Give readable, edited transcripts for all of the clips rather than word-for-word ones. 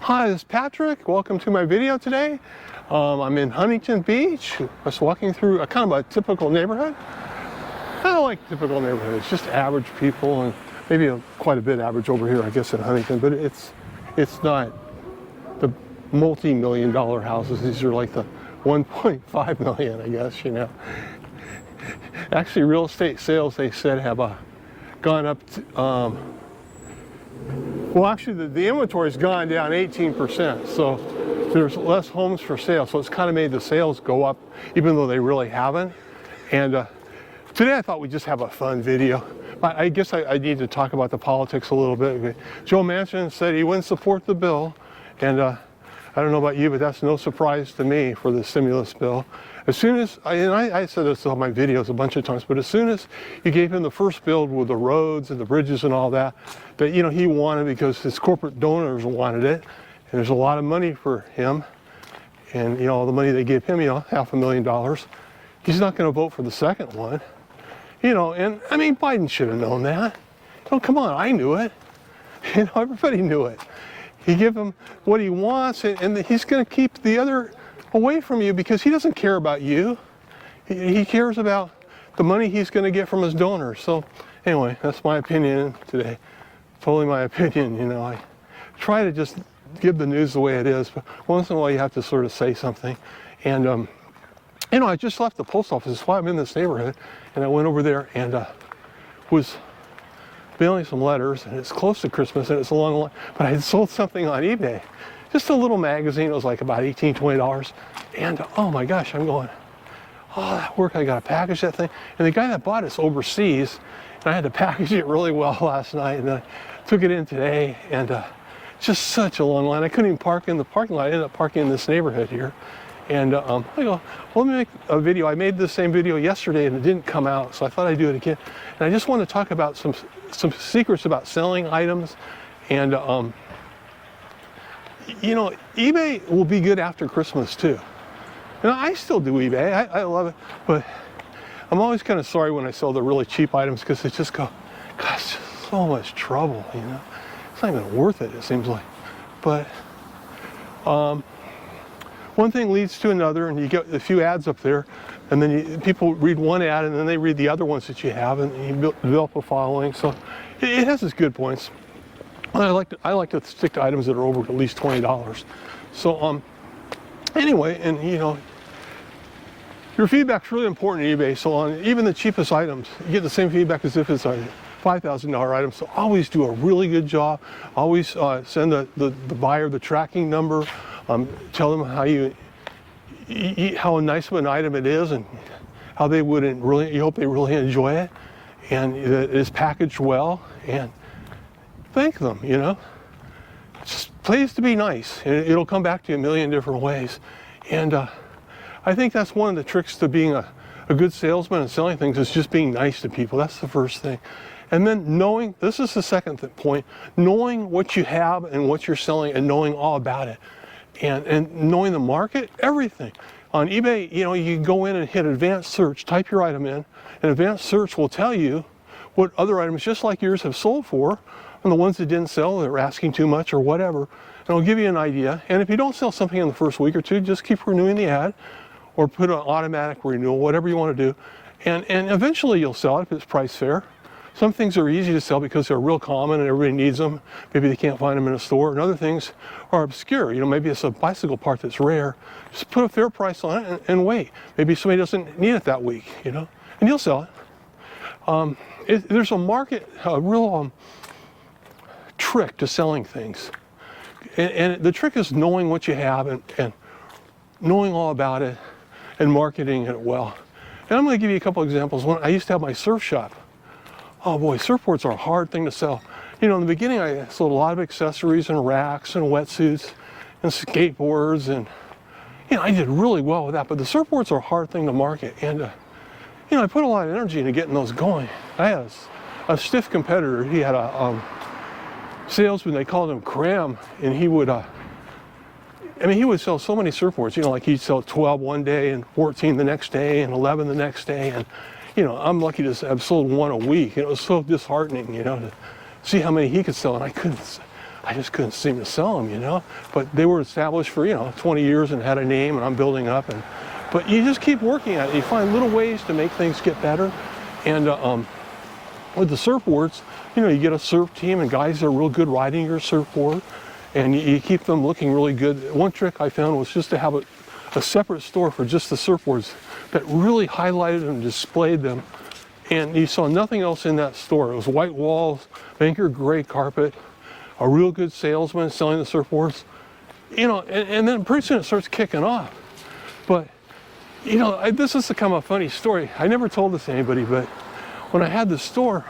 Hi, this is Patrick. Welcome to my video today. I'm in Huntington Beach. I was walking through a kind of a typical neighborhood. I don't like typical neighborhoods, just average people, and maybe quite a bit average over here, I guess, in Huntington, but it's not the multi-million-dollar houses. These are like the 1.5 million, I guess, you know. Actually, real estate sales, they said, have gone up to, well, actually, the inventory's gone down 18%, so there's less homes for sale, so it's kind of made the sales go up, even though they really haven't. And today I thought we'd just have a fun video. I guess I need to talk about the politics a little bit. Joe Manchin said he wouldn't support the bill, and I don't know about you, but that's no surprise to me for the stimulus bill. As soon as, I said this on my videos a bunch of times, but as soon as you gave him the first bill with the roads and the bridges and all that, you know, he wanted because his corporate donors wanted it, and there's a lot of money for him, and you know, all the money they gave him, you know, $500,000. He's not going to vote for the second one, you know, and I mean, Biden should have known that. Oh, come on, I knew it. You know, everybody knew it. He give him what he wants, and he's going to keep the other away from you because he doesn't care about you. He cares about the money he's going to get from his donors. So anyway, that's my opinion today. Totally my opinion, you know. I try to just give the news the way it is, but once in a while you have to sort of say something. And you know, I just left the post office. That's why I'm in this neighborhood, and I went over there and was mailing some letters, and it's close to Christmas and it's a long line, but I had sold something on eBay. Just a little magazine. It was like about $18, $20, and oh my gosh, I'm going, oh, that work, I gotta package that thing. And the guy that bought it's overseas, and I had to package it really well last night, and then I took it in today, and just such a long line. I couldn't even park in the parking lot. I ended up parking in this neighborhood here. And I go, well, let me make a video. I made the same video yesterday and it didn't come out, so I thought I'd do it again. And I just want to talk about some secrets about selling items. And you know, eBay will be good after Christmas too. And I still do eBay. I love it, but I'm always kind of sorry when I sell the really cheap items because it just goes, gosh, it's just so much trouble, you know. It's not even worth it, it seems like. But one thing leads to another, and you get a few ads up there, and then people read one ad, and then they read the other ones that you have, and you develop a following. So it has its good points. I like to stick to items that are over at least $20. So anyway, and you know, your feedback's really important in eBay. So on even the cheapest items, you get the same feedback as if it's a $5,000 item. So always do a really good job. Always send the buyer the tracking number. Tell them how nice of an item it is, and how they wouldn't really. You hope they really enjoy it, and that it is packaged well. And thank them. You know, just please to be nice, and it'll come back to you a million different ways. And I think that's one of the tricks to being a good salesman and selling things is just being nice to people. That's the first thing. And then knowing, this is the second point, knowing what you have and what you're selling and knowing all about it. And knowing the market, everything. On eBay, you know, you can go in and hit advanced search, type your item in, and advanced search will tell you what other items just like yours have sold for, and the ones that didn't sell, they're asking too much or whatever. And it'll give you an idea. And if you don't sell something in the first week or two, just keep renewing the ad, or put an automatic renewal, whatever you want to do. And eventually you'll sell it if it's price fair. Some things are easy to sell because they're real common and everybody needs them. Maybe they can't find them in a store. And other things are obscure. You know, maybe it's a bicycle part that's rare. Just put a fair price on it and wait. Maybe somebody doesn't need it that week, you know, and you'll sell it. There's a market, a real trick to selling things. And the trick is knowing what you have and knowing all about it and marketing it well. And I'm going to give you a couple examples. When I used to have my surf shop. Oh boy, surfboards are a hard thing to sell. You know, in the beginning I sold a lot of accessories and racks and wetsuits and skateboards, and you know, I did really well with that, but the surfboards are a hard thing to market. And you know, I put a lot of energy into getting those going. I had a stiff competitor. He had a salesman, they called him Cram, and he would I mean, he would sell so many surfboards, you know, like he'd sell 12 one day and 14 the next day and 11 the next day. And you know, I'm lucky to have sold one a week. It was so disheartening, you know, to see how many he could sell, and I couldn't. I just couldn't seem to sell them, you know. But they were established for, 20 years and had a name, and I'm building up. But you just keep working at it. You find little ways to make things get better. And with the surfboards, you get a surf team and guys that are real good riding your surfboard, and you keep them looking really good. One trick I found was just to have a separate store for just the surfboards that really highlighted and displayed them. And you saw nothing else in that store. It was white walls, Banker gray carpet, a real good salesman selling the surfboards, and then pretty soon it starts kicking off. But, this has become a funny story. I never told this to anybody, but when I had the store,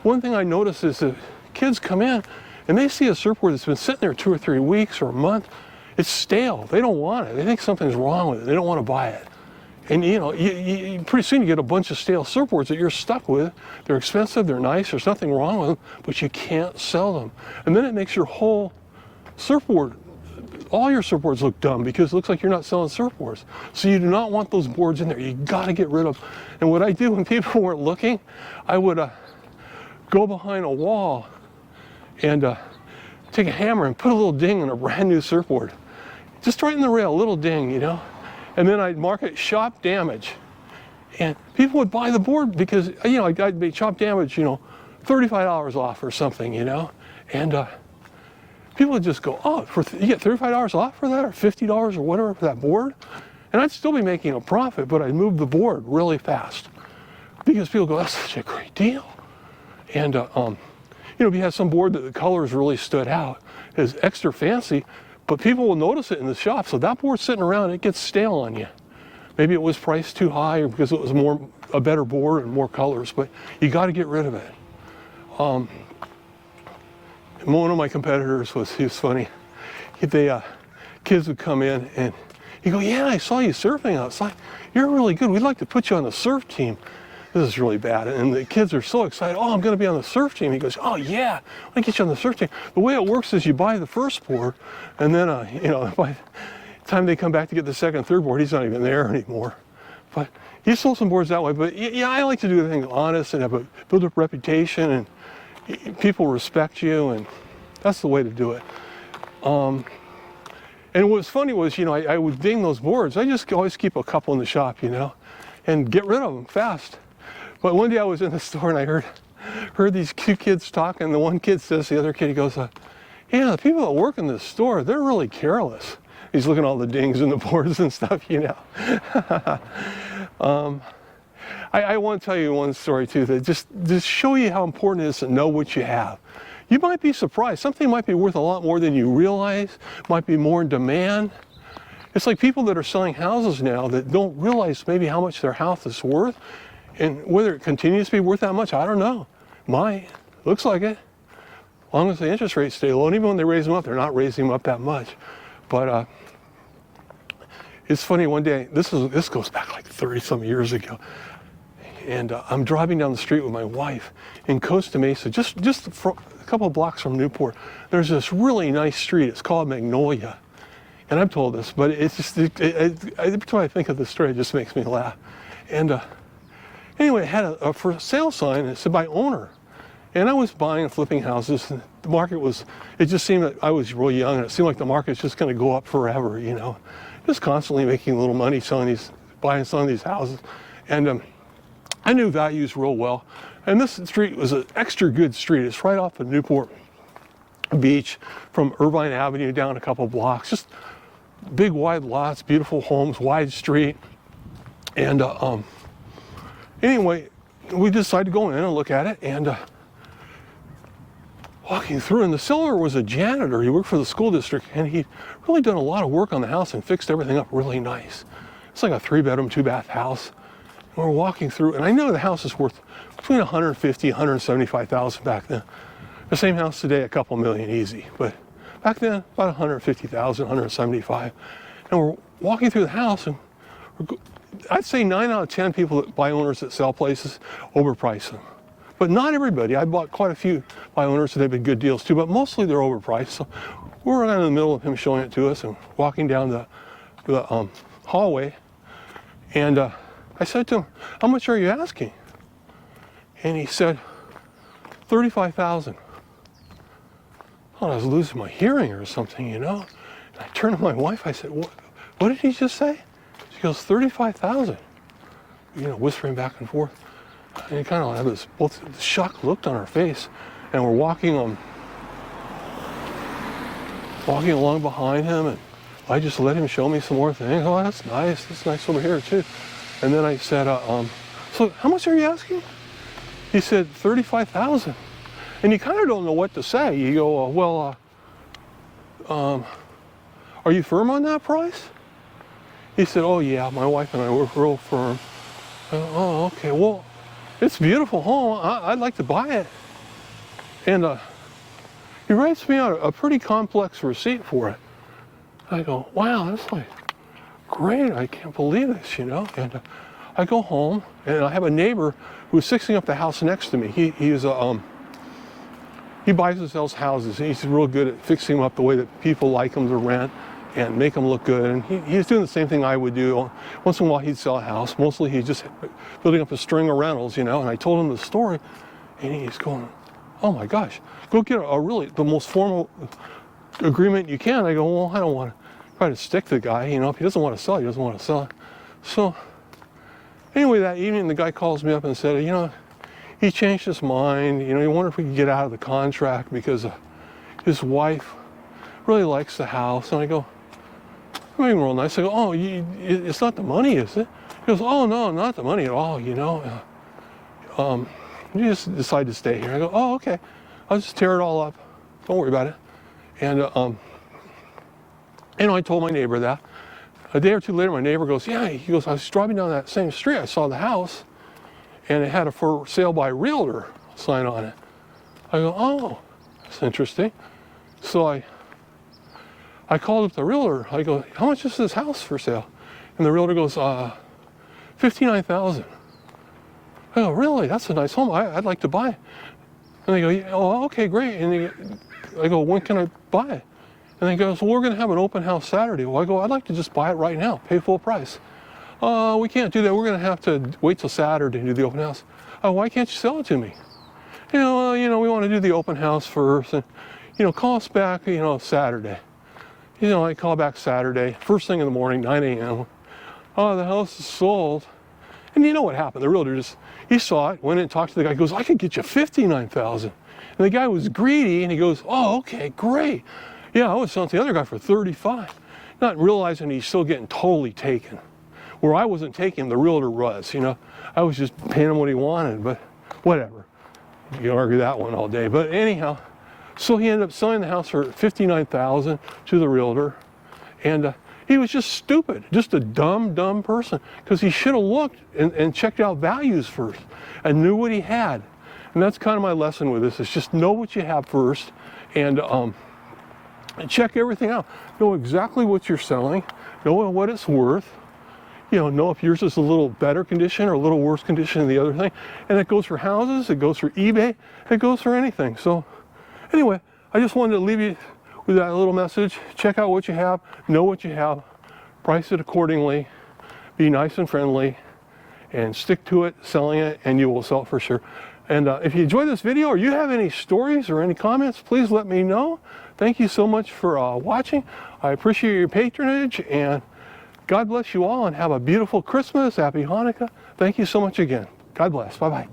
one thing I noticed is that kids come in and they see a surfboard that's been sitting there 2 or 3 weeks or a month. It's stale. They don't want it. They think something's wrong with it. They don't want to buy it. And you pretty soon you get a bunch of stale surfboards that you're stuck with. They're expensive, they're nice, there's nothing wrong with them, but you can't sell them. And then it makes your whole surfboard, all your surfboards look dumb because it looks like you're not selling surfboards. So you do not want those boards in there. You got to get rid of them. And what I do when people weren't looking, I would go behind a wall and take a hammer and put a little ding on a brand new surfboard. Just right in the rail, a little ding, And then I'd mark it shop damage. And people would buy the board because, I'd be shop damage, $35 off or something, And people would just go, oh, you get $35 off for that, or $50 or whatever for that board? And I'd still be making a profit, but I'd move the board really fast. Because people go, that's such a great deal. And, if you had some board that the colors really stood out, is extra fancy, but people will notice it in the shop. So that board's sitting around, it gets stale on you. Maybe it was priced too high or because it was a better board and more colors, but you got to get rid of it. One of my competitors he was funny. Kids would come in and he'd go, yeah, I saw you surfing outside. You're really good. We'd like to put you on the surf team. This is really bad. And the kids are so excited. Oh, I'm going to be on the surf team. He goes, oh, yeah, I get you on the surf team. The way it works is you buy the first board, and then, by the time they come back to get the second, third board, he's not even there anymore. But he sold some boards that way. But, yeah, I like to do things honest and build up reputation, and people respect you, and that's the way to do it. And what was funny was, I would ding those boards. I just always keep a couple in the shop, and get rid of them fast. But one day I was in the store and I heard these two kids talking. The one kid says to the other kid, he goes, yeah, the people that work in this store, they're really careless. He's looking at all the dings and the boards and stuff, I want to tell you one story too, that just show you how important it is to know what you have. You might be surprised. Something might be worth a lot more than you realize, might be more in demand. It's like people that are selling houses now that don't realize maybe how much their house is worth. And whether it continues to be worth that much, I don't know. Might. Looks like it. As long as the interest rates stay low. And even when they raise them up, they're not raising them up that much. But it's funny, one day, this goes back like 30-some years ago. And I'm driving down the street with my wife in Costa Mesa, just a couple of blocks from Newport. There's this really nice street. It's called Magnolia. And I've told this, but it's just, every time I think of this story, it just makes me laugh. And anyway, it had a for sale sign, and it said by owner. And I was buying and flipping houses, and the market it just seemed that I was really young, and it seemed like the market's just going to go up forever, Just constantly making a little money buying and selling these houses. And I knew values real well. And this street was an extra good street. It's right off of Newport Beach from Irvine Avenue down a couple blocks. Just big wide lots, beautiful homes, wide street. And anyway, we decided to go in and look at it, and walking through, and the seller was a janitor. He worked for the school district, and he'd really done a lot of work on the house and fixed everything up really nice. It's like a 3-bedroom, 2-bath house. And we're walking through, and I know the house is worth between $150,000 and $175,000 back then. The same house today, a couple million easy, but back then, about $150,000, $175,000. And we're walking through the house, and I'd say 9 out of 10 people that buy owners that sell places overprice them. But not everybody. I bought quite a few buy owners that have been good deals too, but mostly they're overpriced. So we're right in the middle of him showing it to us and walking down the hallway. And I said to him, how much are you asking? And he said, $35,000. thought I was losing my hearing or something, you know. And I turned to my wife, I said, what did he just say? She goes, 35,000. You know, whispering back and forth. And you kind of have this both shocked look on her face. And we're walking along behind him, and I just let him show me some more things. Oh, that's nice over here too. And then I said, so how much are you asking? He said 35,000. And you kind of don't know what to say. You go, are you firm on that price? He said, oh yeah, my wife and I were real firm. I go, oh, okay, well, it's a beautiful home. I'd like to buy it. And he writes me out a pretty complex receipt for it. I go, wow, that's like great. I can't believe this, you know. And I go home, and I have a neighbor who's fixing up the house next to me. He buys and sells houses, and he's real good at fixing them up the way that people like them to rent and make them look good. And he's doing the same thing I would do. Once in a while he'd sell a house. Mostly he's just building up a string of rentals, you know. And I told him the story, and he's going, oh my gosh, go get the most formal agreement you can. I go, well, I don't want to try to stick the guy, you know. If he doesn't want to sell, he doesn't want to sell it. So anyway, that evening the guy calls me up and said, you know, he changed his mind. You know, he wondered if we could get out of the contract because his wife really likes the house. And I go, I'm being real nice. I go, oh, it's not the money, is it? He goes, oh, no, not the money at all, you know. You just decide to stay here. I go, oh, okay. I'll just tear it all up. Don't worry about it. And, you know, I told my neighbor that. A day or two later, my neighbor goes, yeah, he goes, I was driving down that same street. I saw the house, and it had a for sale by realtor sign on it. I go, oh, that's interesting. So I called up the realtor. I go, how much is this house for sale? And the realtor goes, 59,000. I go, really? That's a nice home. I'd like to buy it. And they go, yeah, oh, okay, great. And I go, when can I buy it? And they goes, well, we're going to have an open house Saturday. Well, I go, I'd like to just buy it right now, pay full price. We can't do that. We're going to have to wait till Saturday to do the open house. Oh, why can't you sell it to me? You know, we want to do the open house first, and, you know, call us back, you know, Saturday. You know, I call back Saturday, first thing in the morning, 9 a.m. Oh, the house is sold. And you know what happened? The realtor he saw it, went in and talked to the guy, goes, I could get you 59,000. And the guy was greedy, and he goes, oh, okay, great. Yeah, I was selling to the other guy for 35. Not realizing he's still getting totally taken. Where I wasn't taking him, the realtor was, you know. I was just paying him what he wanted, but whatever. You can argue that one all day. But anyhow, so he ended up selling the house for 59,000 to the realtor. And he was just stupid, just a dumb person. Because he should have looked and checked out values first and knew what he had. And that's kind of my lesson with this, is just know what you have first, and check everything out. Know exactly what you're selling, know what it's worth, you know if yours is a little better condition or a little worse condition than the other thing. And it goes for houses, it goes for eBay, it goes for anything. So anyway, I just wanted to leave you with that little message. Check out what you have, know what you have, price it accordingly, be nice and friendly, and stick to it, selling it, and you will sell it for sure. And if you enjoyed this video, or you have any stories or any comments, please let me know. Thank you so much for watching. I appreciate your patronage, and God bless you all, and have a beautiful Christmas. Happy Hanukkah. Thank you so much again. God bless. Bye-bye.